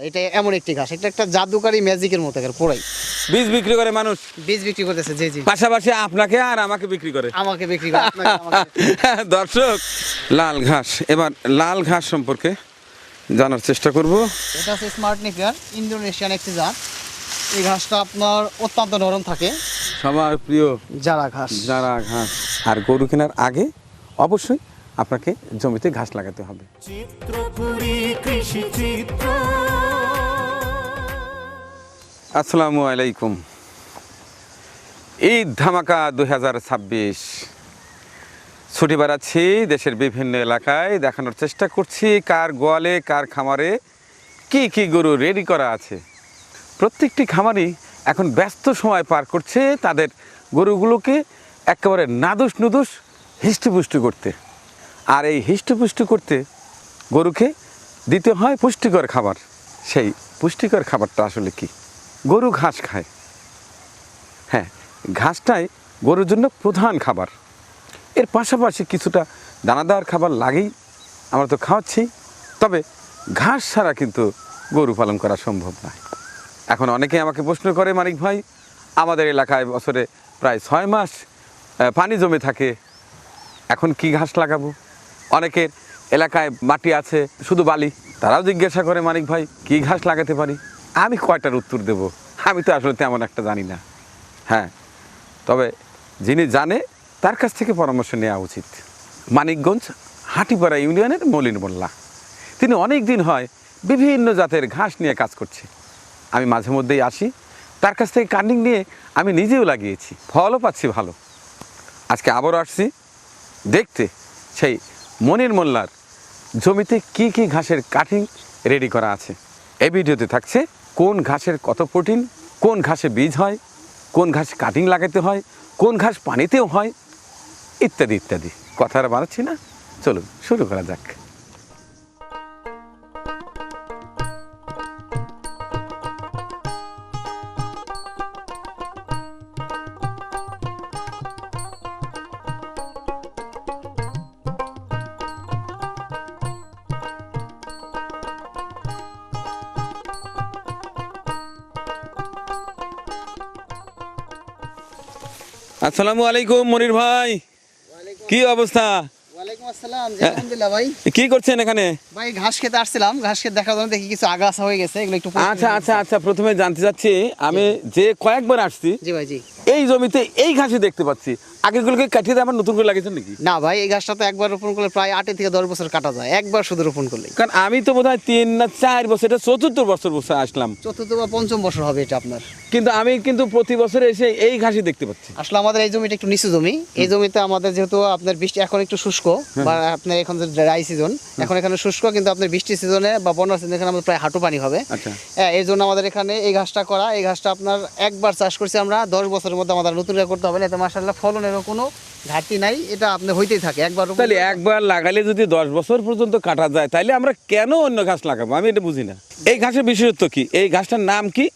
এটা এমন একটি ঘাস, এটা একটা জাদুকারী ম্যাজিকের মতো পুরাই। বীজ বিক্রি করে মানুষ, বীজ বিক্রি করতেছে। জি জি, পাশাপাশি আপনাকে আর আমাকে বিক্রি করে। আমাকে বিক্রি করে, আপনাকে আমাকে। দর্শক, লাল ঘাস, এবার লাল ঘাস সম্পর্কে জানার চেষ্টা করব। এটা হচ্ছে স্মার্ট নেপিয়ার, ইন্দোনেশিয়ান একটি জাত। এই ঘাসটা আপনার অত্যন্ত নরম থাকে। সবার প্রিয় যারা ঘাস। যারা ঘাস। আর গরু কেনার আগে অবশ্যই আপনাকে জমিতে ঘাস লাগাতে হবে। আসসালামু আলাইকুম। ঈদ ধামাকা 2026 ছুটি বাড়াচ্ছি দেশের বিভিন্ন এলাকায়, দেখানোর চেষ্টা করছি কার গোয়ালে কার খামারে কি কি গরু রেডি করা আছে। প্রত্যেকটি খামারই এখন ব্যস্ত সময় পার করছে তাদের গরুগুলোকে একেবারে নাদুস নুদুস হিষ্টপুষ্টি করতে। আর এই হিষ্টপুষ্টি করতে গরুকে দিতে হয় পুষ্টিকর খাবার। সেই পুষ্টিকর খাবারটা আসলে কি? গরু ঘাস খায়। হ্যাঁ, ঘাসটাই গরুর জন্য প্রধান খাবার। এর পাশাপাশি কিছুটা দানাদার খাবার লাগেই, আমরা তো খাওয়াচ্ছি। তবে ঘাস ছাড়া কিন্তু গরু পালন করা সম্ভব নয়। এখন অনেকে আমাকে প্রশ্ন করে, মানিক ভাই, আমাদের এলাকায় বছরে প্রায় 6 মাস পানি জমে থাকে, এখন কি ঘাস লাগাবো? অনেকের এলাকায় মাটি আছে শুধু বালি, তারাও জিজ্ঞাসা করে, মানিক ভাই কি ঘাস লাগাতে পারি? আমি কয়টার উত্তর দেব? আমি তো আসলে তেমন একটা জানি না। হ্যাঁ, তবে যিনি জানে তার কাছ থেকে পরামর্শ নেওয়া উচিত। মানিকগঞ্জ হাটিপাড়া ইউনিয়নের মলিন মোল্লা, তিনি অনেক দিন হয় বিভিন্ন জাতের ঘাস নিয়ে কাজ করছে। আমি মাঝে মধ্যেই আসি, তার কাছ থেকে কাটিং নিয়ে আমি নিজেও লাগিয়েছি, ফলও পাচ্ছি ভালো। আজকে আবারও আসছি দেখতে সেই মনির মোল্লার জমিতে কি কি ঘাসের কাটিং রেডি করা আছে। এই ভিডিওতে থাকছে কোন ঘাসের কত প্রোটিন, কোন ঘাসে বীজ হয়, কোন ঘাস কাটিং লাগাতে হয়, কোন ঘাস পানিতেও হয়, ইত্যাদি ইত্যাদি। কথা আর বাড়াচ্ছি না, চলুন শুরু করা যাক। আসসালামু আলাইকুম মনির ভাই, কি অবস্থা? ওয়ালাইকুম আসসালাম। আলহামদুলিল্লাহ ভাই। কি করছেন এখানে? ভাই ঘাস খেতে আসছিলাম, ঘাস খেতে দেখার জন্য দেখি কিছু আগাছা হয়ে গেছে, এগুলো একটু আচ্ছা আচ্ছা আচ্ছা, প্রথমে জানতে চাচ্ছি, আমি যে কয়েকবার আসছি জি ভাই জি। এই জমিতে এই ঘাসই দেখতে পাচ্ছি, আগেরগুলোকে কাটিয়ে দিয়ে আবার নতুন করে লাগিয়েছেন নাকি? না ভাই, এই ঘাসটা তো একবার রোপণ করলে প্রায় 8 থেকে 10 বছর কাটা যায়, একবার শুধু রোপণ করলে। কারণ আমি তো বোধহয় 3 না 4 বছর, এটা 4র্থ বছর আসলাম, চতুর্থ বা পঞ্চম বছর হবে এটা আপনার। কিন্তু আমি কিন্তু প্রতি বছর এসে এই ঘাসই দেখতে পাচ্ছি। আসলে আমাদের এই জমিটা একটু নিচু জমি, এই জমিতে আমাদের যেহেতু আপনার বৃষ্টি এখন একটু শুষ্ক, বা আপনার এখন যে ড্রাই সিজন, এখন এখানে শুষ্ক, কিন্তু আপনার বৃষ্টি সিজনে বা বন্যার সিজনে এখানে আমাদের প্রায় হাঁটু পানি হবে। আচ্ছা, হ্যাঁ, এই জন্য আমাদের এখানে এই ঘাসটা করা। এই ঘাসটা আপনার একবার চাষ করছি আমরা, 10 বছরের মধ্যে আমাদের নতুন করে করতে হবে না, এতে মাশাআল্লাহ ফলনেরও কোনো ঘাটতি নাই, এটা আপনি হইতেই থাকে একবার। তাহলে একবার লাগালে যদি 10 বছর পর্যন্ত কাটা যায়, তাহলে আমরা কেন অন্য ঘাস লাগাবো? আমি এটা বুঝি না। এই ঘাসের বিশেষত্ব কি? এই ঘাসটার নাম কি?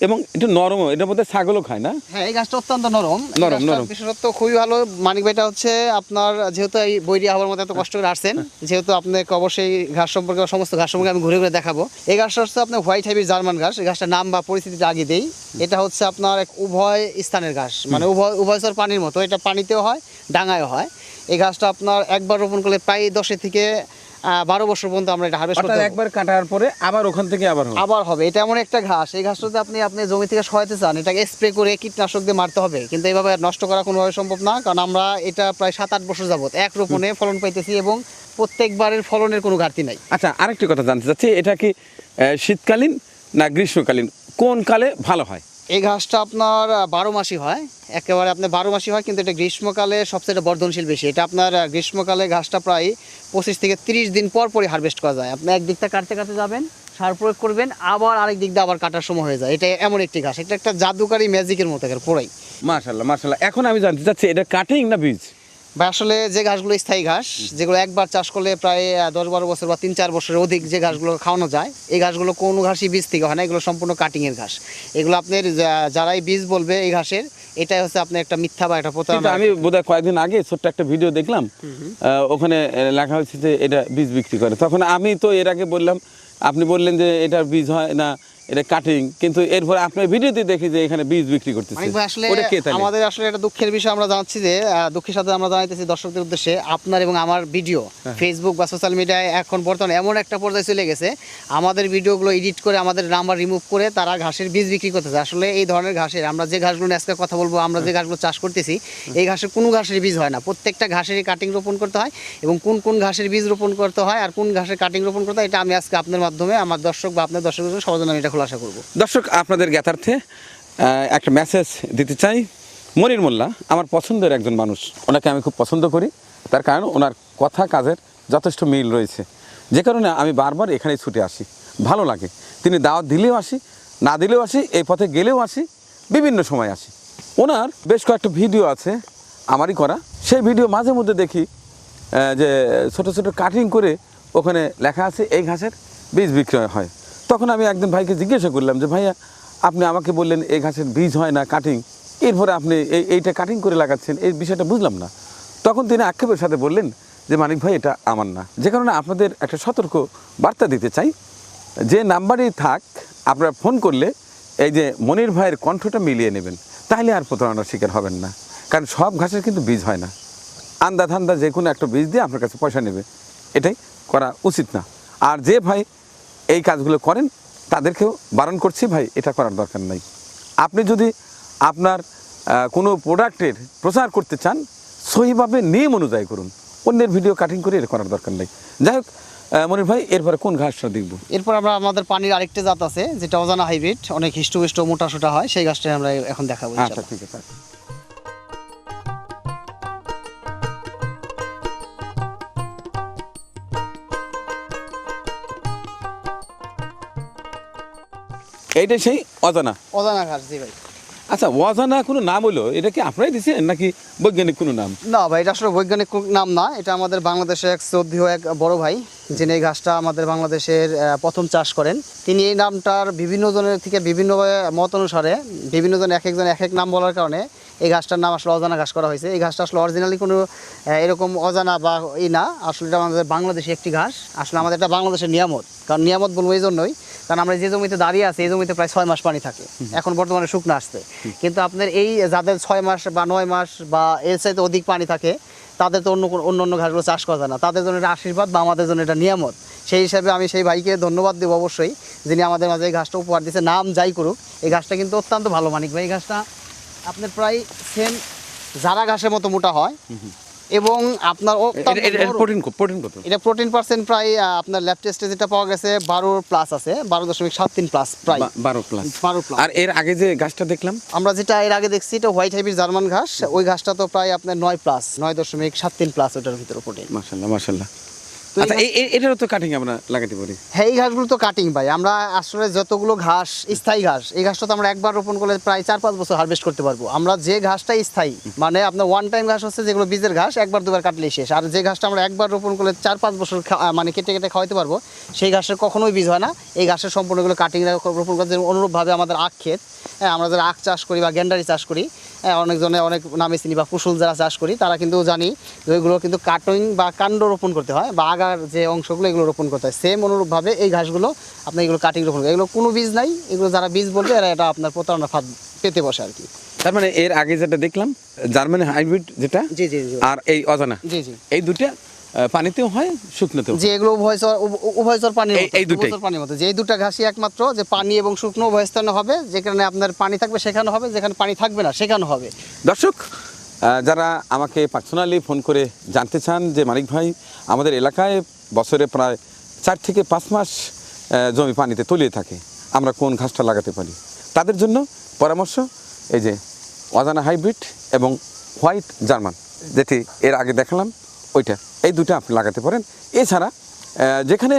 এবং একটু নরম, এটার মধ্যে ছাগলও খায় না? হ্যাঁ, এই গাছটা অত্যন্ত নরম। নরম নরম, বিশেষত্ব খুবই ভালো। মানিক ভাইটা হচ্ছে আপনার, যেহেতু এই বৈরি হওয়ার মতো এত কষ্ট করে আসছেন, যেহেতু আপনাকে অবশ্যই ঘাস সম্পর্কে, সমস্ত ঘাস সম্পর্কে আমি ঘুরে ঘুরে দেখাবো। এই গাছটা হচ্ছে আপনার হোয়াইট হাইব্রিড জার্মান ঘাস। এই ঘাসটার নাম বা পরিস্থিতিটা আগে দেই। এটা হচ্ছে আপনার এক উভয় স্থানের ঘাস, মানে উভয়চর পানির মতো, এটা পানিতেও হয়, ডাঙায়ও হয়। এই ঘাসটা আপনার একবার রোপণ করলে প্রায় 10 থেকে 12 বছর পর্যন্ত আমরা এটা হারভেস্ট করতে পারবো। একবার কাটার পরে আবার ওখান থেকে আবার হবে। এটা এমন একটা ঘাস, এই ঘাসটা যদি আপনি জমি থেকে সরাতে চান, এটাকে স্প্রে করে কীটনাশক দিয়ে মারতে হবে, কিন্তু এইভাবে নষ্ট করা কোনোভাবে সম্ভব না। কারণ আমরা এটা প্রায় 7-8 বছর যাবত এক রোপণে ফলন পাইতেছি, এবং প্রত্যেকবারের ফলনের কোনো ঘাটতি নাই। আচ্ছা, আরেকটি কথা জানতে চাচ্ছি, এটা কি শীতকালীন না গ্রীষ্মকালীন, কোন কালে ভালো হয়? এই ঘাসটা আপনার 12 মাসই হয়, একেবারে আপনার 12 মাসই হয়, কিন্তু এটা গ্রীষ্মকালে সবচেয়ে বর্ধনশীল বেশি। এটা আপনার গ্রীষ্মকালে ঘাসটা প্রায় 25 থেকে 30 দিন পর পরই হারভেস্ট করা যায়। আপনি এক দিকটা কাটতে কাটতে যাবেন, সার প্রয়োগ করবেন, আবার আরেক দিক দিয়ে আবার কাটার সময় হয়ে যায়। এটা এমন একটি ঘাস, এটা একটা জাদুকারী ম্যাজিকের মতো পুরাই। মাশাআল্লাহ মাশাআল্লাহ। এখন আমি জানতে চাচ্ছি, এটা কাটিং না বীজ? বা আসলে যে ঘাসগুলো স্থায়ী ঘাস, যেগুলো একবার চাষ করলে প্রায় 10-12 বছর বা 3-4 বছরের অধিক যে ঘাসগুলো খাওয়ানো যায়, এই ঘাসগুলো কোনো ঘাসই বীজ থেকে হয় না, এগুলো সম্পূর্ণ কাটিংয়ের ঘাস। এগুলো আপনার যারাই বীজ বলবে এই ঘাসের, এটাই হচ্ছে আপনার একটা মিথ্যা বা একটা প্রতারণা। আমি বোধহয় কয়েকদিন আগে ছোট্ট একটা ভিডিও দেখলাম, ওখানে লেখা হয়েছে যে এটা বীজ বিক্রি করে। তখন আমি তো এর আগে বললাম আপনি বললেন যে এটার বীজ হয় না, এটা কাটিং, কিন্তু এরপর আপনার ভিডিওতে দেখি যে এখানে বীজ বিক্রি করতেছে। মানিক ভাই, আসলে ওটা কে তাহলে? আমাদের আসলে এটা দুঃখের বিষয়, আমরা জানাচ্ছি যে দুঃখের সাথে আমরা জানাইতেছি দর্শকদের উদ্দেশ্যে, আপনার এবং আমার ভিডিও ফেসবুক বা সোশ্যাল মিডিয়ায় এখন বর্তমানে এমন একটা পর্যায়ে চলে গেছে, আমাদের ভিডিওগুলো এডিট করে আমাদের নাম্বার রিমুভ করে তারা ঘাসের বীজ বিক্রি করতেছে। আসলে এই ধরনের ঘাসের, আমরা যে ঘাসগুলো নিয়ে আজকে কথা বলবো, আমরা যে ঘাসগুলো চাষ করতেছি, এই ঘাসের কোনো ঘাসের বীজ হয় না। প্রত্যেকটা ঘাসেরই কাটিং রোপণ করতে হয়, এবং কোন কোন ঘাসের বীজ রোপণ করতে হয় আর কোন ঘাসের কাটিং রোপণ করতে হয়, এটা আমি আজকে আপনার মাধ্যমে আমার দর্শক বা আপনার দর্শকদের সবার জন্য আমি এটা খোলাসা করবো। দর্শক, আপনাদের জ্ঞাতার্থে একটা মেসেজ দিতে চাই। মনির মোল্লা আমার পছন্দের একজন মানুষ, ওনাকে আমি খুব পছন্দ করি, তার কারণ ওনার কথা কাজের যথেষ্ট মিল রয়েছে, যে কারণে আমি বারবার এখানেই ছুটে আসি, ভালো লাগে। তিনি দাওয়াত দিলেও আসি, না দিলেও আসি, এই পথে গেলেও আসি, বিভিন্ন সময় আসি। ওনার বেশ কয়েকটা ভিডিও আছে আমারই করা, সেই ভিডিও মাঝে মধ্যে দেখি যে ছোট ছোট কাটিং করে ওখানে লেখা আছে এই ঘাসের বীজ বিক্রয় হয়। তখন আমি একদিন ভাইকে জিজ্ঞাসা করলাম যে ভাইয়া, আপনি আমাকে বললেন এই ঘাসের বীজ হয় না, কাটিং, এরপরে আপনি এইটা কাটিং করে লাগাচ্ছেন, এই বিষয়টা বুঝলাম না। তখন তিনি আক্ষেপের সাথে বললেন যে মানিক ভাই, এটা আমার না। যে কারণে আপনাদের একটা সতর্ক বার্তা দিতে চাই, যে নাম্বারই থাক, আপনারা ফোন করলে এই যে মনির ভাইয়ের কণ্ঠটা মিলিয়ে নেবেন, তাহলে আর প্রতারণার শিকার হবেন না। কারণ সব ঘাসের কিন্তু বীজ হয় না, আন্দা ধান্দা যে কোনো একটা বীজ দিয়ে আপনার কাছে পয়সা নেবে, এটাই করা উচিত না। আর যে ভাই এই কাজগুলো করেন তাদেরকেও বারণ করছি, ভাই এটা করার দরকার নাই। আপনি যদি আপনার কোনো প্রোডাক্টের প্রচার করতে চান, সহিভাবে নিয়ম অনুযায়ী করুন, অন্যের ভিডিও কাটিং করে এটা করার দরকার নেই। যাই হোক মনির ভাই, এরপরে কোন ঘাসটা দেখবো? এরপর আমরা আমাদের পানির আরেকটা জাত আছে, যেটা অজানা হাইব্রিড, অনেক হিষ্টপুষ্ট মোটা সোটা হয়, সেই গাছটা আমরা এখন দেখাবো আচ্ছা, ইনশাআল্লাহ। ঠিক আছে। এইটাই সেই অজানা? অজানা ঘাস, জি ভাই। আচ্ছা, অজানা কোনো নাম হলো, এটা কি আপনারাই দিচ্ছেন নাকি বৈজ্ঞানিক কোনো নাম? না ভাই, এটা আসলে বৈজ্ঞানিক কোনো নাম না, এটা আমাদের বাংলাদেশে এক শ্রদ্ধেয় এক বড় ভাই, যিনি এই ঘাসটা আমাদের বাংলাদেশের প্রথম চাষ করেন। তিনি এই নামটার বিভিন্ন জনের থেকে বিভিন্নভাবে মত অনুসারে বিভিন্ন জন এক একজন এক এক নাম বলার কারণে এই ঘাসটার নাম আসলে অজানা ঘাস করা হয়েছে। এই ঘাসটা আসলে অরিজিনালি কোনো এরকম অজানা বা না, আসলে এটা আমাদের বাংলাদেশে একটি ঘাস। আসলে আমাদের এটা বাংলাদেশের নিয়ামত, কারণ নিয়ামত বলবো এই জন্যই, কারণ আমরা যে জমিতে দাঁড়িয়ে আছি, এই জমিতে প্রায় 6 মাস পানি থাকে, এখন বর্তমানে শুকনো আসছে। কিন্তু আপনার এই যাদের 6 মাস বা 9 মাস বা এর চাইতে অধিক পানি থাকে, তাদের তো অন্য ঘাসগুলো চাষ করা যায় না, তাদের জন্য এটা আশীর্বাদ বা আমাদের জন্য এটা নিয়ামত। সেই হিসাবে আমি সেই ভাইকে ধন্যবাদ দেবো অবশ্যই, যিনি আমাদের মাঝে এই ঘাসটা উপহার দিয়েছে। নাম যাই করুক, এই ঘাসটা কিন্তু অত্যন্ত ভালো। মানিক ভাই, এই ঘাসটা আপনার প্রায় সেম জারা ঘাসের মতো মোটা হয়, এবং আপনার প্রোটিন কত? এটা প্রোটিন পার্সেন্ট প্রায় আপনার ল্যাব টেস্টে যেটা পাওয়া গেছে 12 প্লাস আছে, 12.73 প্লাস, প্রায় 12 প্লাস। 12 প্লাস। আর এর আগে যে গাছটা দেখলাম, আমরা যেটা এর আগে দেখছি, এটা হোয়াইট হাইব্রিড জার্মান ঘাস, ওই ঘাসটা তো প্রায় আপনার 9 প্লাস, 9.73 প্লাস ওটার ভিতরে প্রোটিন। মাশাআল্লাহ মাশাআল্লাহ। তো এই আচ্ছা, এটারও তো কাটিং আমরা লাগাতে পারি? হ্যাঁ, এই ঘাসগুলো তো কাটিং ভাই। আমরা আসলে যতগুলো ঘাস স্থায়ী ঘাস, এই ঘাসটা তো আমরা একবার রোপণ করলে প্রায় 4-5 বছর হারভেস্ট করতে পারবো। আমরা যে ঘাসটা স্থায়ী, মানে আপনার ওয়ান টাইম ঘাস হচ্ছে যেগুলো বীজের ঘাস, একবার দুবার কাটলেই শেষ। আর যে ঘাসটা আমরা একবার রোপণ করলে 4-5 বছর মানে কেটে কেটে খাওয়াতে পারবো, সেই ঘাসের কখনোই বীজ হয় না। এই ঘাসের সম্পূর্ণগুলো কাটিং রোপণ করতে, অনুরূপভাবে আমাদের আখ ক্ষেত, হ্যাঁ, আমরা যারা আখ চাষ করি বা গ্যান্ডারি চাষ করি, হ্যাঁ, অনেকজনে অনেক নামে চিনি, বা কুশুল যারা চাষ করি, তারা কিন্তু জানি যে ওইগুলো কিন্তু কাটিং বা কাণ্ড রোপণ করতে হয়, বা আগার যে অংশগুলো এগুলো রোপণ করতে হয়। সেম অনুরূপভাবে এই ঘাসগুলো আপনি এগুলো কাটিং রোপণ করেন, এগুলো কোনো বীজ নাই, এগুলো যারা বীজ বলবে এরা এটা আপনার প্রতারণা ফাঁদ পেতে বসে আর কি। তার মানে এর আগে যেটা দেখলাম জার্মানি হাইব্রিড যেটা, জি জি জি, আর এই অজানা, জি জি, এই দুটো পানিতেও হয়, শুকনোতেও? যে এগুলো উভয়চর পানির মতো, এই দুটোই পানির মতো, যে এই দুটো ঘাসই একমাত্র যে পানি এবং শুকনো উভয় স্থানে হবে। যেখানে আপনার পানি থাকবে সেখানে হবে, যেখানে পানি থাকবে না সেখানে হবে। দর্শক, যারা আমাকে পার্সোনালি ফোন করে জানতে চান যে মানিক ভাই, আমাদের এলাকায় বছরে প্রায় 4 থেকে 5 মাস জমি পানিতে তলিয়ে থাকে, আমরা কোন ঘাসটা লাগাতে পারি, তাদের জন্য পরামর্শ এই যে অজানা হাইব্রিড এবং হোয়াইট জার্মান, যেটি এর আগে দেখালাম, ওইটা, এই দুটো আপনি লাগাতে পারেন। এছাড়া যেখানে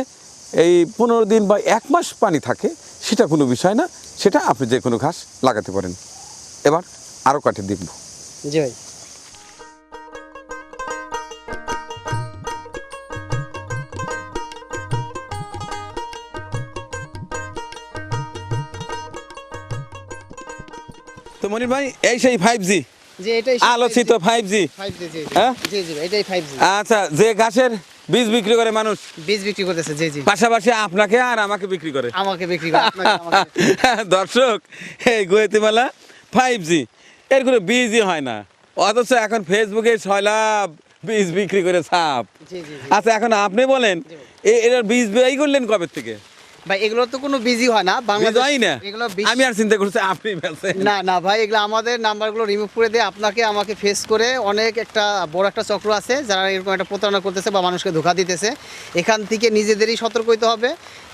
এই 15 দিন বা 1 মাস পানি থাকে, সেটা কোনো বিষয় না, সেটা আপনি যে কোনো ঘাস লাগাতে পারেন। এবার আরও কাটে দেখব। জি ভাই। তো মনির ভাই, এই সেই 5G, যে এটাই আলোচিত 5G, 5G, জি জি, হ্যাঁ? জি জি, এটাই 5G। আচ্ছা, যে ঘাসের বীজ বিক্রি করে মানুষ, বীজ বিক্রি করতেছে। জি জি, পাশাপাশি আপনাকে আর আমাকে বিক্রি করে। আমাকে বিক্রি করে, আপনাকে আমাকে। দর্শক, এই গোয়েতিমালা 5G এর কোনো বীজই হয় না, অথচ এখন ফেসবুকে 6 লাখ বীজ বিক্রি করে ছাপ। জি জি জি। আচ্ছা, এখন আপনি বলেন এটার বীজ ব্যয় করলেন কবে থেকে? ভাই এগুলো তো কোনো বিজি হয় না বীজ বাংলাদেশ, হয় না, এগুলো আমি আর চিন্তা করছি আপনি বলছেন। না না ভাই, এগুলো আমাদের নাম্বারগুলো রিমুভ করে দিয়ে আপনাকে আমাকে ফেস করে অনেক একটা বড় একটা চক্র আছে যারা এরকম একটা প্রতারণা করতেছে বা মানুষকে ধোঁকা দিতেছে। এখান থেকে নিজেদেরই সতর্ক হতে হবে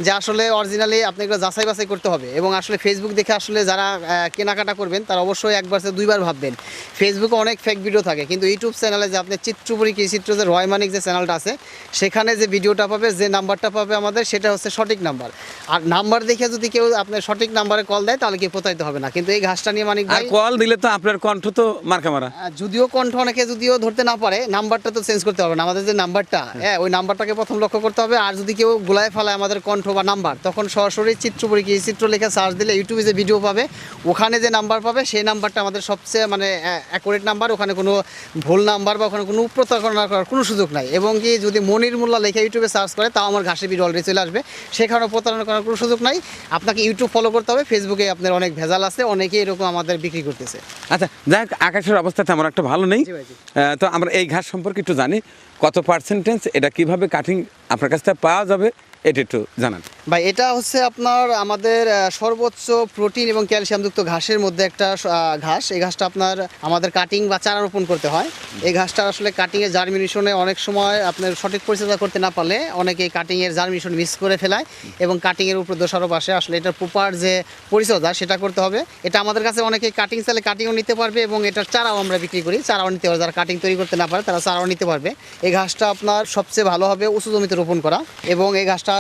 যে আসলে অরিজিনালি আপনি এগুলো যাচাই বাছাই করতে হবে। এবং আসলে ফেসবুক দেখে আসলে যারা কেনাকাটা করবেন তারা অবশ্যই একবার সে দুইবার ভাববেন। ফেসবুকে অনেক ফেক ভিডিও থাকে, কিন্তু ইউটিউব চ্যানেলে যে আপনি চিত্রপুরী কৃষিচিত্র যে রয়মানিক যে চ্যানেলটা আছে সেখানে যে ভিডিওটা পাবে, যে নাম্বারটা পাবে আমাদের, সেটা হচ্ছে সঠিক নাম্বার। আর নাম্বার দেখে যদি কেউ আপনার সঠিক নাম্বারে কল দেয় তাহলে কি প্রতারিত হবে না। কিন্তু এই ঘাসটা নিয়ে মানিক আর ভাই, কল দিলে তো আপনার কণ্ঠ তো মার্কা মারা। যদিও কণ্ঠ অনেকে যদিও ধরতে না পারে, নাম্বারটা তো চেঞ্জ করতে হবে না। আমাদের যে নাম্বারটা, হ্যাঁ, ওই নাম্বারটাকে প্রথম লক্ষ্য করতে হবে। আর যদি কেউ গুলায় ফেলায় আমাদের কণ্ঠ বা নাম্বার, তখন সরাসরি চিত্রপুরী চিত্র লেখা সার্চ দিলে ইউটিউবে যে ভিডিও পাবে, ওখানে যে নাম্বার পাবে সেই নাম্বারটা আমাদের সবচেয়ে মানে অ্যাকুরেট নাম্বার। ওখানে কোনো ভুল নাম্বার বা ওখানে কোনো প্রতারণা করার কোনো সুযোগ নাই। এবং কি যদি মনির মোল্লা লেখা ইউটিউবে সার্চ করে, তাও আমার ঘাসের ভিডিও অলরেডি চলে আসবে, সেখানেও প্রতারণা করার কোনো সুযোগ নাই। আপনাকে ইউটিউব ফলো করতে হবে। ফেসবুকে আপনার অনেক ভেজাল আছে, অনেকেই এরকম আমাদের বিক্রি করতেছে। আচ্ছা, যাক, আকাশের অবস্থা তেমন একটা ভালো নেই। জি ভাই, জি। তো আমরা এই ঘাস সম্পর্কে একটু জানি, কত পার্সেন্টেজ, এটা কিভাবে কাটিং আপনার কাছ থেকে পাওয়া যাবে, এটা একটু জানান ভাই। এটা হচ্ছে আপনার আমাদের সর্বোচ্চ প্রোটিন এবং ক্যালসিয়ামযুক্ত ঘাসের মধ্যে একটা ঘাস। এই ঘাসটা আপনার আমাদের কাটিং বা চারা রোপণ করতে হয়। এই ঘাসটা আসলে কাটিংয়ের জার্মিনেশনে অনেক সময় আপনার সঠিক পরিচর্যা করতে না পারলে অনেকে কাটিংয়ের জার্মিনেশন মিস করে ফেলায় এবং কাটিংয়ের উপর দোষারোপ আসে। আসলে এটার প্রপার যে পরিচর্যা সেটা করতে হবে। এটা আমাদের কাছে অনেকে কাটিং চাইলে কাটিংও নিতে পারবে এবং এটার চারাও আমরা বিক্রি করি, চারাও নিতে পারবে। যারা কাটিং তৈরি করতে না পারে তারা চারাও নিতে পারবে। এই ঘাসটা আপনার সবচেয়ে ভালো হবে উঁচু জমিতে রোপণ করা। এবং এই ঘাসটার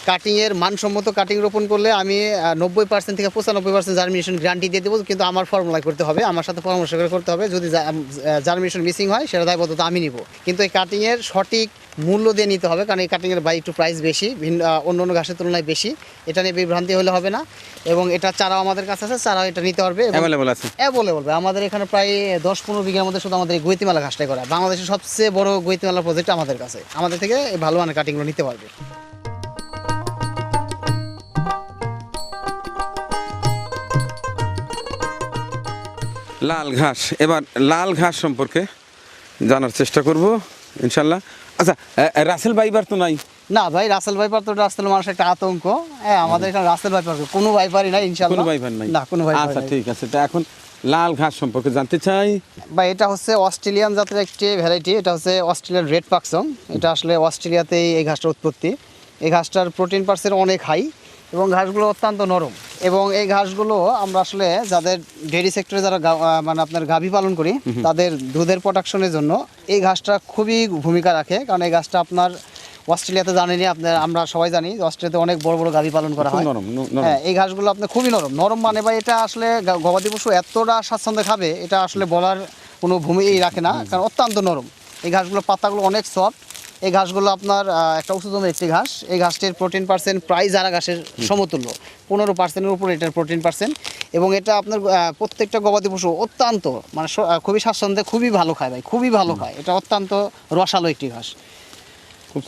কাটিংয়ের মানসম্মত কাটিং রোপণ করলে আমি 90% থেকে 95% জার্মিনেশন গ্যারান্টি দিয়ে দেবো। কিন্তু আমার ফর্মুলায় করতে হবে, আমার সাথে পরামর্শ করে করতে হবে। যদি জার্মিনেশন মিসিং হয় সেটা দায়বদ্ধতা আমি নিব। কিন্তু এই কাটিংয়ের সঠিক মূল্য দিয়ে নিতে হবে, কারণ এই কাটিংয়ের বাই একটু প্রাইস বেশি, ভিন্ন অন্য অন্য ঘাসের তুলনায় বেশি। এটা নিয়ে বিভ্রান্তি হলে হবে না। এবং এটা চারাও আমাদের কাছে আছে, চারাও এটা নিতে পারবে। অ্যাভেলেবল আছে, বলবে আমাদের এখানে প্রায় 10-15 বিঘার মধ্যে শুধু আমাদের এই গোয়েতিমালা ঘাসটাই করা। বাংলাদেশের সবচেয়ে বড় গোয়েতিমালা প্রজেক্ট আমাদের কাছে। আমাদের থেকে এই ভালো মানের কাটিংগুলো নিতে পারবে। লাল ঘাস, এবার লাল ঘাস সম্পর্কে জানার চেষ্টা করব ইনশাল্লাহ। আচ্ছা, রাসেল ভাইবার তো নাই? না ভাই, রাসেল ভাইপার তো রাসেল মানুষের একটা আতঙ্ক। হ্যাঁ, আমাদের এখানে রাসেল ভাইপার কোনো ভাইপারই নাই ইনশাআল্লাহ। কোনো ভাইবার নাই? না, কোনো ভাইপার আচ্ছা, নাই। ঠিক আছে। তো এখন লাল ঘাস সম্পর্কে জানতে চাই। ভাই এটা হচ্ছে অস্ট্রেলিয়ান জাতের একটি ভ্যারাইটি। এটা হচ্ছে অস্ট্রেলিয়ান রেড পাকসং। এটা আসলে অস্ট্রেলিয়াতেই এই ঘাসটার উৎপত্তি। এই ঘাসটার প্রোটিন পার্সেন্ট অনেক হাই এবং ঘাসগুলো অত্যন্ত নরম। এবং এই ঘাসগুলো আমরা আসলে যাদের ডেয়ারি সেক্টরে যারা মানে আপনার গাভী পালন করি তাদের দুধের প্রোডাকশনের জন্য এই ঘাসটা খুবই ভূমিকা রাখে। কারণ এই ঘাসটা আপনার অস্ট্রেলিয়াতে জানেনি, আপনার আমরা সবাই জানি অস্ট্রেলিয়াতে অনেক বড় বড় গাভী পালন করা হয়। হ্যাঁ, এই ঘাসগুলো আপনার খুবই নরম। নরম মানে ভাই এটা আসলে গবাদি পশু এতটা স্বাচ্ছন্দ্যে খাবে এটা আসলে বলার কোনো ভূমিই রাখে না, কারণ অত্যন্ত নরম। এই ঘাসগুলো পাতাগুলো অনেক সফট। এই ঘাসগুলো আপনার একটা উঁচু জমির একটি ঘাস। এই ঘাসটির প্রোটিন পার্সেন্ট প্রায় যারা ঘাসের সমতুল্য, 15%-এর উপরে এটার প্রোটিন পার্সেন্ট। এবং এটা আপনার প্রত্যেকটা গবাদি পশু অত্যন্ত মানে খুবই স্বাচ্ছন্দ্যে খুবই ভালো খায় ভাই, খুবই ভালো খায়। এটা অত্যন্ত রসালো একটি ঘাস, খুব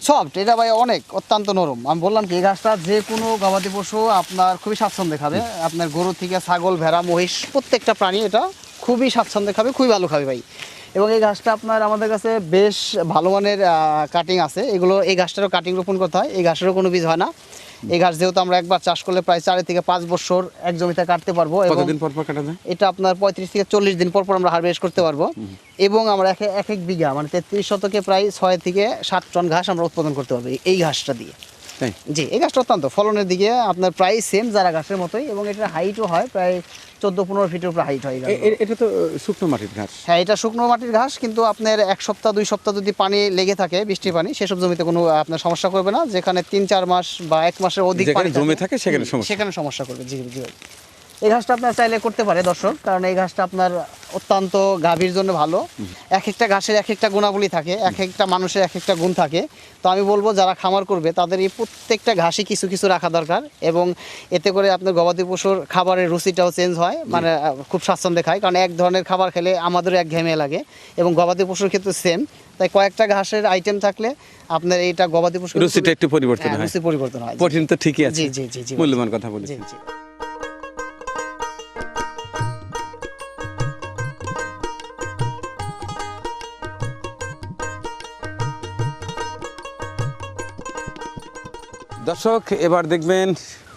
সফট। এটা ভাই অনেক অত্যন্ত নরম। আমি বললাম কি এই ঘাসটা যে কোনো গবাদি পশু আপনার খুবই স্বাচ্ছন্দ্যে খাবে। আপনার গরু থেকে ছাগল, ভেড়া, মহিষ প্রত্যেকটা প্রাণী এটা খুবই স্বাচ্ছন্দ্যে খাবে, খুবই ভালো খাবে ভাই। এবং এই ঘাসটা আপনার আমাদের কাছে বেশ ভালো মানের কাটিং আছে। এই ঘাসটারও কাটিং রোপণ করতে হয়। এই ঘাসেরও কোনো বীজ হয় না। এই ঘাস যেহেতু আমরা একবার চাষ করলে প্রায় 4 থেকে 5 বছর এক জমিতে কাটতে পারবো। কতদিন পর পর কাটা যায়? এটা আপনার 35 থেকে 40 দিন পর পর আমরা হারভেস্ট করতে পারবো। এবং আমরা এক এক বিঘা মানে 33 শতকে প্রায় 6 থেকে 7 টন ঘাস আমরা উৎপাদন করতে পারবো এই ঘাসটা দিয়ে। জি, এই ঘাসটা অত্যন্ত ফলনের দিকে আপনার প্রায় সেম যারা ঘাসের মতোই। এবং এটার হাইটও হয় প্রায় 14-15 ফিটের উপরে হাইট হয়। এটা তো শুকনো মাটির ঘাস। হ্যাঁ, এটা শুকনো মাটির ঘাস, কিন্তু আপনার 1 সপ্তাহ 2 সপ্তাহ যদি পানি লেগে থাকে, বৃষ্টির পানি, সেসব জমিতে কোনো আপনার সমস্যা করবে না। যেখানে 3-4 মাস বা 1 মাসের অধিক পানি জমে থাকে সেখানে সমস্যা করবে। জি জি ভাই। এই ঘাসটা আপনার চাইলে করতে পারে দর্শক, কারণ এই ঘাসটা আপনার অত্যন্ত গাভীর জন্য ভালো। এক একটা ঘাসের এক একটা গুণাবলী থাকে, এক একটা মানুষের এক একটা গুণ থাকে। তো আমি বলবো যারা খামার করবে তাদের এই প্রত্যেকটা ঘাসই কিছু কিছু রাখা দরকার, এবং এতে করে আপনার গবাদি পশুর খাবারের রুচিটাও চেঞ্জ হয়, মানে খুব স্বাচ্ছন্দ্যে খায়। কারণ এক ধরনের খাবার খেলে আমাদেরও একঘেয়েমি লাগে, এবং গবাদি পশুর ক্ষেত্রে সেম। তাই কয়েকটা ঘাসের আইটেম থাকলে আপনার এইটা গবাদি পশুর রুচিটা একটু পরিবর্তন হয়, রুচি পরিবর্তন হয়। প্রোটিন তো ঠিকই আছে। জি জি জি জি মূল্যবান কথা জি বলেছেন। জি। দর্শক এবার দেখবেন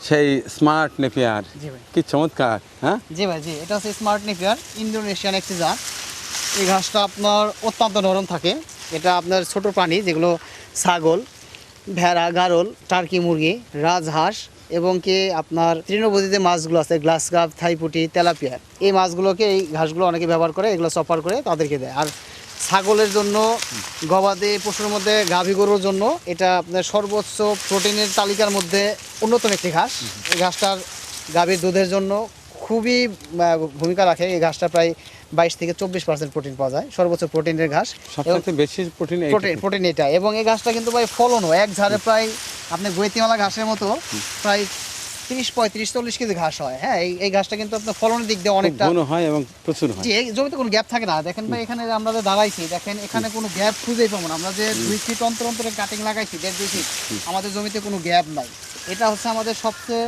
সেই স্মার্ট নেপিয়ার, জি ভাই। কি চমৎকার। হ্যাঁ, জি ভাই, জি, এটা হচ্ছে স্মার্ট নেপিয়ার, ইন্দোনেশিয়ান একটি জাত। এই ঘাসটা আপনার অত্যন্ত নরম থাকে। এটা আপনার ছোট প্রাণী যেগুলো ছাগল, ভেড়া, গারল, টার্কি মুরগি, রাজহাঁস এবং কি আপনার তৃণভোজী যে মাছগুলো আছে, গ্লাস কাপ, থাইপুটি, তেলাপিয়া, এই মাছগুলোকে এই ঘাসগুলো অনেকে ব্যবহার করে, এগুলো চপার করে তাদেরকে দেয়। আর ছাগলের জন্য, গবাদি পশুর মধ্যে গাভী গরুর জন্য এটা আপনার সর্বোচ্চ প্রোটিনের তালিকার মধ্যে অন্যতম একটি ঘাস। এই ঘাসটার গাভীর দুধের জন্য খুবই ভূমিকা রাখে। এই ঘাসটা প্রায় 22 থেকে 24% প্রোটিন পাওয়া যায়, সর্বোচ্চ প্রোটিনের ঘাস। সবথেকে বেশি প্রোটিন প্রোটিন এটা, এবং এই ঘাসটা কিন্তু ভাই ফলনও এক ঝাড়ে প্রায় আপনি গৈতিমালা ঘাসের মতো প্রায় 30, 35, 40 কেজি ঘাস হয়। হ্যাঁ, এই ঘাসটা কিন্তু আপনার ফলনের দিক দিয়ে অনেকটা ঘন হয় এবং প্রচুর হয়। জি, এই জমিতে কোনো গ্যাপ থাকে না। দেখেন ভাই, এখানে যে আমরা যে দাঁড়াইছি, দেখেন এখানে কোনো গ্যাপ খুঁজেই পাবো না। আমরা যে 2 ফিট অন্তর অন্তরে কাটিং লাগাইছি, 1.5-2 ফিট, আমাদের জমিতে কোনো গ্যাপ নাই। এটা হচ্ছে আমাদের সবচেয়ে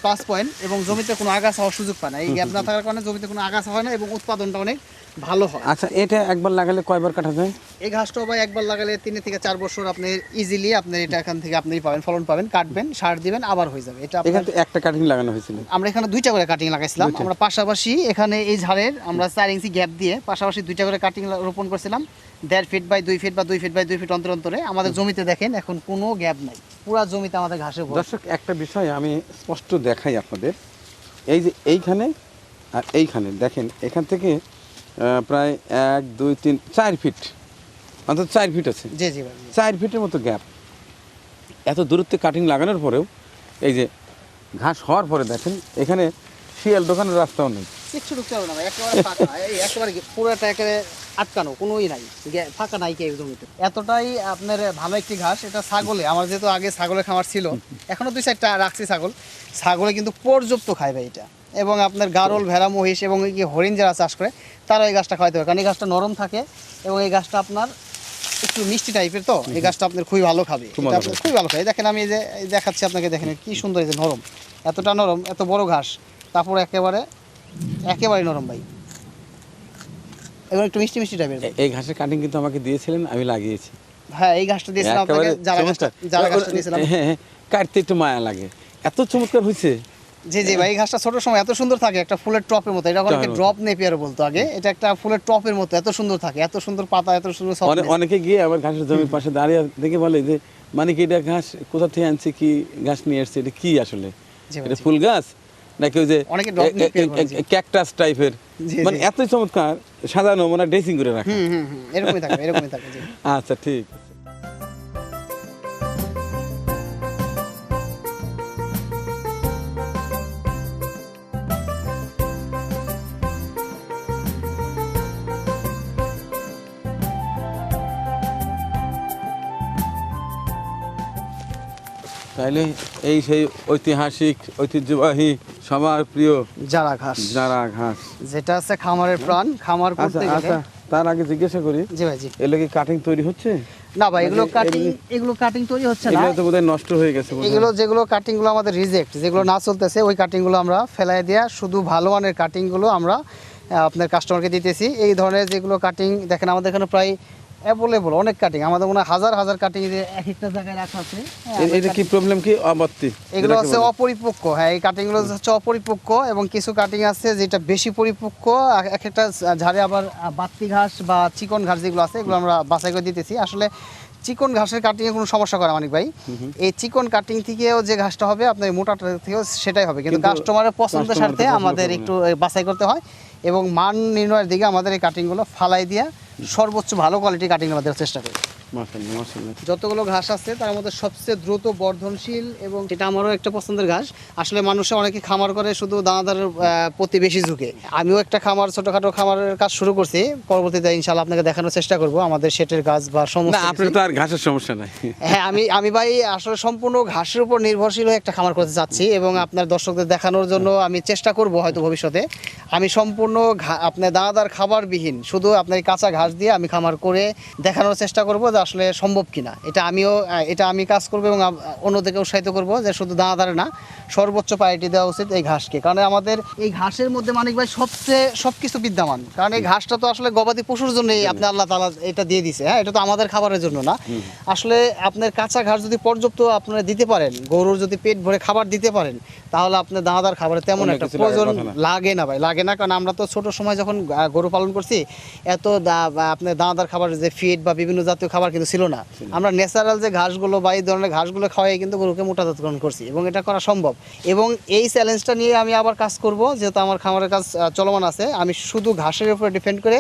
প্লাস পয়েন্ট, এবং জমিতে কোনো আগাছা হওয়ার সুযোগ পায় না। এই গ্যাপ না থাকার কারণে জমিতে কোনো আগাছা হয় না, এবং উৎপাদনটা অনেক ভালো হয়। আচ্ছা, এটা একবার লাগালে কয়বার কাটা যায়? এই ঘাসটাও ভাই একবার লাগালে 3 থেকে 4 বছর আপনি ইজিলি আপনি এটা এখান থেকে আপনি পাবেন, ফলন পাবেন, কাটবেন, সার দিবেন, আবার হয়ে যাবে। এটা এখানে একটা কাটিং লাগানো হয়েছিল। আমরা এখানে 2টা করে কাটিং লাগাইছিলাম। আমরা পাশাপাশি এখানে এই ঝাড়ের আমরা 4 ইঞ্চি গ্যাপ দিয়ে পাশাপাশি 2টা করে কাটিং রোপণ করছিলাম, 1.5 ফিট বাই 2 ফিট বা 2 ফিট বাই 2 ফিট অন্তর অন্তরে। আমাদের জমিতে দেখেন এখন কোনো গ্যাপ নাই, পুরো জমিতে আমাদের ঘাসে ভরা। দর্শক একটা বিষয় আমি স্পষ্ট দেখাই আপনাদের, এই যে এইখানে আর এইখানে দেখেন, এখান থেকে প্রায় 1, 2, 3, 4 ফিট, অন্তত 4 ফিট আছে। জি জি ভাই, 4 ফিটের মতো গ্যাপ। এত দূরত্বে কাটিং লাগানোর পরেও এই যে ঘাস হওয়ার পরে দেখেন এখানে শিয়াল দোকানের রাস্তাও নেই। কিচ্ছু ঢুকতে হবে না ভাই, একেবারে ফাঁকা। এই একেবারে পুরোটা একেবারে আটকানো, কোনোই নাই, ফাঁকা নাই কে জমিতে। এতটাই আপনার ভালো একটি ঘাস। এটা ছাগলে, আমার যেহেতু আগে ছাগলের খামার ছিল, এখনো 2-4টা রাখছি ছাগল, ছাগলে কিন্তু পর্যাপ্ত খায় ভাই এটা। এবং আপনার গারল, ভেড়া, মহিষ এবং এই যে হরিণ যারা চাষ করে তারা এই গাছটা খাওয়াতে হবে, কারণ এই গাছটা নরম থাকে, এবং এই গাছটা আপনার একটু মিষ্টি টাইপের। তো এই গাছটা আপনার খুবই ভালো খাবে, এটা আপনার খুবই ভালো খাবে। দেখেন আমি এই যে দেখাচ্ছি আপনাকে, দেখেন কি সুন্দর, এই যে নরম, এতটা নরম, এত বড় ঘাস, তারপরে একেবারে নরম ভাই, এবং একটু মিষ্টি মিষ্টি টাইপের। এই ঘাসের কাটিং কিন্তু আমাকে দিয়েছিলেন, আমি লাগিয়েছি। হ্যাঁ, এই ঘাসটা দিয়েছিলাম আপনাকে, যারা ঘাসটা দিয়েছিলাম। হ্যাঁ, কাটতে একটু মায়া লাগে, এত চমৎকার হয়েছে। জি জি ভাই, এই ঘাসটা ছোট সময় এত সুন্দর থাকে, একটা ফুলের টপের মতো। এটা অনেকে ড্রপ নেপিয়ার বলতো আগে, এটা একটা ফুলের টপের মতো, এত সুন্দর থাকে, এত সুন্দর পাতা, এত সুন্দর softness। অনেকে গিয়ে আবার ঘাসের জমির পাশে দাঁড়িয়ে দেখে বলে যে মানে কি এটা ঘাস কোথা থেকে আনছে, কি ঘাস নিয়ে আসছে, এটা কি আসলে, জি ভাই, এটা জি। ফুল গাছ নাকি ওই যে অনেকে drop নেপিয়ার বলে, জি। ক্যাকটাস টাইপের, জি, মানে জি। এত চমৎকার সাজানো, মানে ড্রেসিং করে রাখা। এরকমই থাকে, এরকমই থাকে, জি। আচ্ছা, ঠিক আছে। তাইলে এই সেই ঐতিহাসিক, ঐতিহ্যবাহী, সবার প্রিয় যারা ঘাস, যারা ঘাস। যেটা আছে খামারের প্রাণ। খামার আচ্ছা করতে গেলে, আচ্ছা, তার আগে জিজ্ঞাসা করি, জি ভাই, জি। এগুলো কি কাটিং তৈরি হচ্ছে? না ভাই, এগুলো মানে কাটিং, এগুলো কাটিং তৈরি হচ্ছে না। এগুলো তো বোধহয় নষ্ট হয়ে গেছে বোধহয়। এগুলো যেগুলো কাটিংগুলো আমাদের রিজেক্ট, যেগুলো না চলতেছে, ওই কাটিংগুলো আমরা ফেলাই দেওয়া, শুধু ভালো মানের কাটিংগুলো আমরা আপনার কাস্টমারকে দিতেছি। এই ধরনের যেগুলো কাটিং দেখেন আমাদের এখানে প্রায় অ্যাভেলেবল অনেক কাটিং, আমাদের মনে হয় হাজার হাজার কাটিং এক একটা জায়গায় রাখা আছে। এটা কি প্রবলেম, কি অবত্তি? এগুলো হচ্ছে অপরিপক্ক। হ্যাঁ, এই কাটিংগুলো হচ্ছে অপরিপক্ক, এবং কিছু কাটিং আছে যেটা বেশি পরিপক্ক। এক একটা ঝাড়ে আবার বাত্তি ঘাস বা চিকন ঘাস যেগুলো আছে, এগুলো আমরা বাছাই করে দিতেছি। আসলে চিকন ঘাসের কাটিংয়ে কোনো সমস্যা করে মানিক ভাই, এই চিকন কাটিং থেকেও যে ঘাসটা হবে আপনার মোটাটা থেকেও সেটাই হবে, কিন্তু কাস্টমারের পছন্দের সাথে আমাদের একটু বাছাই করতে হয়, এবং মান নির্ণয়ের দিকে আমাদের এই কাটিংগুলো ফালাই দিয়ে সর্বোচ্চ ভালো কোয়ালিটির কাটিং আমাদের চেষ্টা করি। মাশাআল্লাহ মাশাআল্লাহ। যতগুলো ঘাস আছে তার মধ্যে সবচেয়ে দ্রুত বর্ধনশীল এবং এটা আমারও একটা পছন্দের ঘাস। আসলে মানুষে অনেকে খামার করে শুধু দানাদারের প্রতি বেশি ঝুঁকে। আমিও একটা খামার, ছোটখাটো খামারের কাজ শুরু করছি। পরবর্তীতে ইনশাআল্লাহ আপনাকে দেখানোর চেষ্টা করব আমাদের সেটের গাছ বা না সমস্ত আপনার কিছু। তো আর ঘাসের সমস্যা নাই। হ্যাঁ, আমি ভাই আসলে সম্পূর্ণ ঘাসের উপর নির্ভরশীল হয়ে একটা খামার করতে চাচ্ছি এবং আপনার দর্শকদের দেখানোর জন্য আমি চেষ্টা করব হয়তো ভবিষ্যতে। আমি সম্পূর্ণ আপনার দানাদার খাবারবিহীন শুধু আপনার এই কাঁচা ঘাস দিয়ে আমি খামার করে দেখানোর চেষ্টা করব যে আসলে সম্ভব কিনা। এটা আমি কাজ করব এবং অন্যদেরকে উৎসাহিত করব যে শুধু দানাদার না, সর্বোচ্চ প্রায়োরিটি দেওয়া উচিত এই ঘাসকে। কারণ আমাদের এই ঘাসের মধ্যে মানিক ভাই সবকিছু বিদ্যমান। কারণ এই ঘাসটা তো আসলে গবাদি পশুর জন্যই আপনি আল্লাহ তাআলা এটা দিয়ে দিছে। হ্যাঁ, এটা তো আমাদের খাবারের জন্য না। আসলে আপনার কাঁচা ঘাস যদি পর্যাপ্ত আপনারা দিতে পারেন, গরুর যদি পেট ভরে খাবার দিতে পারেন, তাহলে আপনার দানাদার খাবারে তেমন অনেক একটা কিছু প্রয়োজন লাগার কথা না। লাগে না ভাই, লাগে না। কারণ আমরা তো ছোট সময় যখন গরু পালন করছি এত আপনার দানাদার খাবার যে ফিড বা বিভিন্ন জাতীয় খাবার কিন্তু ছিল না। আমরা ন্যাচারাল যে ঘাসগুলো বা এই ধরনের ঘাসগুলো খাওয়াই কিন্তু গরুকে মোটাতাজাতকরণ করছি এবং এটা করা সম্ভব। এবং এই চ্যালেঞ্জটা নিয়ে আমি আবার কাজ করব, যেহেতু আমার খামারের কাজ চলমান আছে। আমি শুধু ঘাসের উপরে ডিপেন্ড করে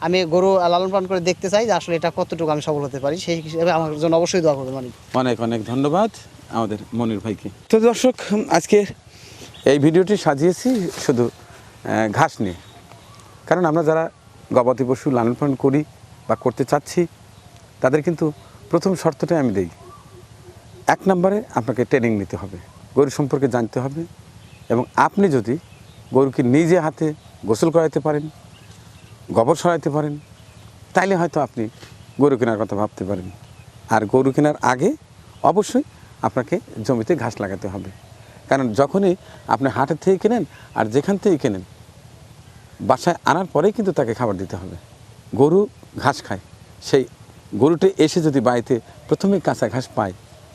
আমি গরু লালন পালন করে দেখতে চাই যে আসলে এটা কতটুকু আমি সফল হতে পারি। সেই হিসেবে আমার জন্য অবশ্যই দোয়া করবেন মানিক। অনেক অনেক ধন্যবাদ আমাদের মনির ভাইকে। তো দর্শক, আজকে এই ভিডিওটি সাজিয়েছি শুধু ঘাস নিয়ে। কারণ আমরা যারা গবাদি পশু লালন পালন করি বা করতে চাচ্ছি তাদের কিন্তু প্রথম শর্তটাই আমি দেই। 1 নম্বরে আপনাকে ট্রেনিং নিতে হবে, গরু সম্পর্কে জানতে হবে এবং আপনি যদি গরুকে নিজে হাতে গোসল করাতে পারেন, গোবর সরাইতে পারেন, তাইলে হয়তো আপনি গরু কেনার কথা ভাবতে পারেন। আর গরু কেনার আগে অবশ্যই আপনাকে জমিতে ঘাস লাগাতে হবে। কারণ যখনই আপনি হাটের থেকে কেনেন আর যেখান থেকে কেনেন, বাসায় আনার পরেই কিন্তু তাকে খাবার দিতে হবে। গরু ঘাস খায়, সেই গরুটি এসে যদি বাড়িতে প্রথমেই কাঁচা ঘাস পায়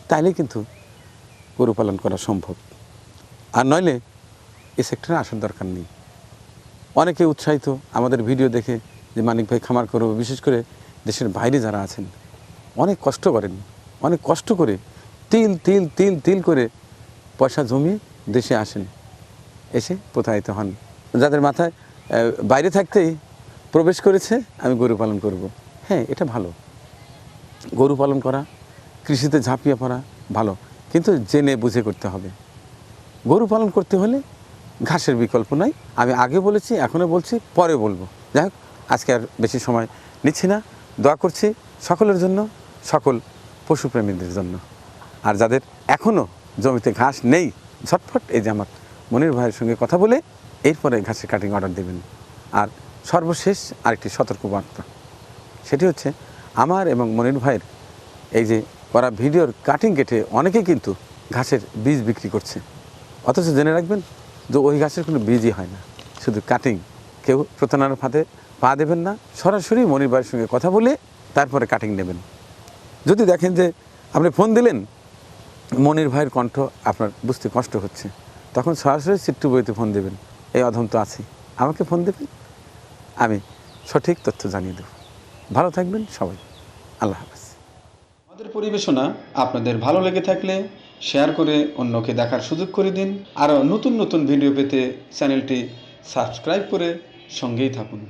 তাইলে কিন্তু গরু পালন করা সম্ভব। আর নইলে এই সেক্টরে আসার দরকার নেই। অনেকে উৎসাহিত আমাদের ভিডিও দেখে যে মানিক ভাই খামার করবো। বিশেষ করে দেশের বাইরে যারা আছেন অনেক কষ্ট করেন, অনেক কষ্ট করে তিল তিল তিল তিল করে পয়সা জমিয়ে দেশে আসেন, এসে প্রতারিত হন। যাদের মাথায় বাইরে থাকতেই প্রবেশ করেছে আমি গরু পালন করব। হ্যাঁ, এটা ভালো, গরু পালন করা, কৃষিতে ঝাঁপিয়ে পড়া ভালো, কিন্তু জেনে বুঝে করতে হবে। গরু পালন করতে হলে ঘাসের বিকল্প নাই। আমি আগে বলেছি, এখনও বলছি, পরে বলবো। যাই হোক, আজকে আর বেশি সময় নিচ্ছি না। দোয়া করছি সকলের জন্য, সকল পশুপ্রেমীদের জন্য। আর যাদের এখনও জমিতে ঘাস নেই, ঝটফট এই যে আমার মনির ভাইয়ের সঙ্গে কথা বলে এরপরে ঘাসের কাটিং অর্ডার দেবেন। আর সর্বশেষ আরেকটি সতর্কবার্তা, সেটি হচ্ছে আমার এবং মনির ভাইয়ের এই যে করা ভিডিওর কাটিং কেটে অনেকেই কিন্তু ঘাসের বীজ বিক্রি করছে। অথচ জেনে রাখবেন যে ওই ঘাসের কোনো বীজই হয় না, শুধু কাটিং। কেউ প্রতারণার ফাঁদে পা দেবেন না, সরাসরি মনির ভাইয়ের সঙ্গে কথা বলে তারপরে কাটিং নেবেন। যদি দেখেন যে আপনি ফোন দিলেন, মনির ভাইয়ের কণ্ঠ আপনার বুঝতে কষ্ট হচ্ছে, তখন সরাসরি চিট্টু বইতে ফোন দেবেন। এই অধম তো আছি, আমাকে ফোন দেবেন, আমি সঠিক তথ্য জানিয়ে দেব। ভালো থাকবেন সবাই, আল্লাহ হাফেজ। আমাদের পরিবেশনা আপনাদের ভালো লেগে থাকলে শেয়ার করে অন্যকে দেখার সুযোগ করে দিন। আরও নতুন নতুন ভিডিও পেতে চ্যানেলটি সাবস্ক্রাইব করে সঙ্গেই থাকুন।